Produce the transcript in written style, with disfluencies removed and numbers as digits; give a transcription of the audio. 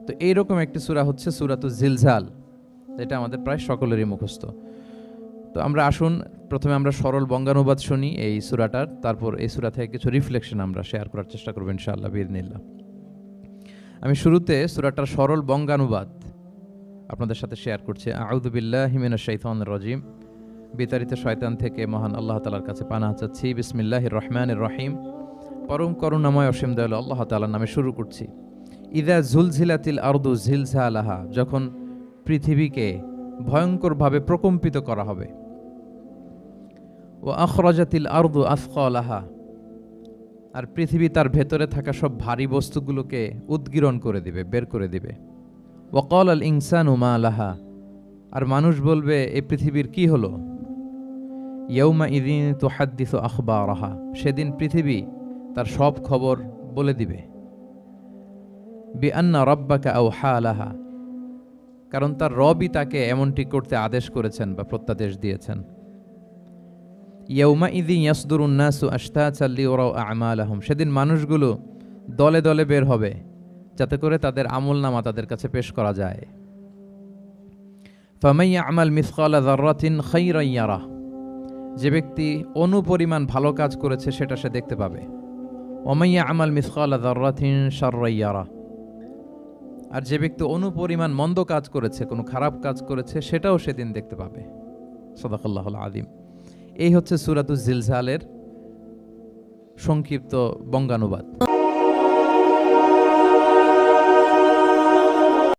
তো এইরকম একটি সূরা হচ্ছে সূরাতুজ জিলজাল, যেটা আমাদের প্রায় সকলেরই মুখস্থ। তো আমরা আসুন প্রথমে আমরা সরল বঙ্গানুবাদ শুনি এই সূরাটার, তারপর এই সূরা থেকে কিছু রিফ্লেকশন আমরা শেয়ার করার চেষ্টা করব ইনশাআল্লাহ বিইذنিল্লাহ। আমি শুরুতে সূরাটার সরল বঙ্গানুবাদ আপনাদের সাথে শেয়ার করছি। আউযু বিল্লাহি মিনাশ শাইতানির রাজিম, বিতাড়িত শয়তান থেকে মহান আল্লাহ তাআলার কাছে পানাহ চাচ্ছি। বিসমিল্লাহির রহমানির রহিম, পরম করুণাময় অসীম দয়ালু আল্লাহ তাআলার নামে শুরু করছি। ইযা জুলজিলাতিল আরদু জিলজালাহা, যখন পৃথিবীকে ভয়ঙ্করভাবে প্রকম্পিত করা হবে। ওয়া আখরাজাতিল আরদু আথকালাহা, আর পৃথিবী তার ভেতরে থাকা সব ভারী বস্তুগুলোকে উদগীরণ করে দিবে, বের করে দিবে। ওয়া ক্বালাল ইনসানু মা লাহা, আর মানুষ বলবে এই পৃথিবীর কি হলো। ইয়াউমা ইযিন তুহাদ্দিসু আখবারাহা, সেদিন পৃথিবী তার সব খবর বলে দিবে। বিআন্না রাব্বাকা আওহা লাহা, কারণ তার রবই তাকে এমনটি করতে আদেশ করেছেন বা প্রত্যাদেশ দিয়েছেন। ইয়াউমা ইযিন ইয়াসদুরুন নাসু আশতাতান লিয়ারাউ আ'মালাহুম, সেদিন মানুষগুলো দলে দলে বের হবে যাতে করে তাদের আমলনামা তাদের কাছে পেশ করা যায়। ফামান ইয়া'মাল মিসকালা যাররাতিন খায়রান ইয়ারাহ, যে ব্যক্তি অনুপরিমাণ ভালো কাজ করেছে সেটা সে দেখতে পাবে। ওমান ইয়া'মাল মিসকালা যাররাতিন শাররান ইয়ারাহ, আর যে ব্যক্তি অনুপরিমাণ মন্দ কাজ করেছে, কোনো খারাপ কাজ করেছে, সেটাও সেদিন দেখতে পাবে। সাদাকাল্লাহুল আযীম। এই হচ্ছে সূরাতুজ জিলজালের সংক্ষিপ্ত বঙ্গানুবাদ।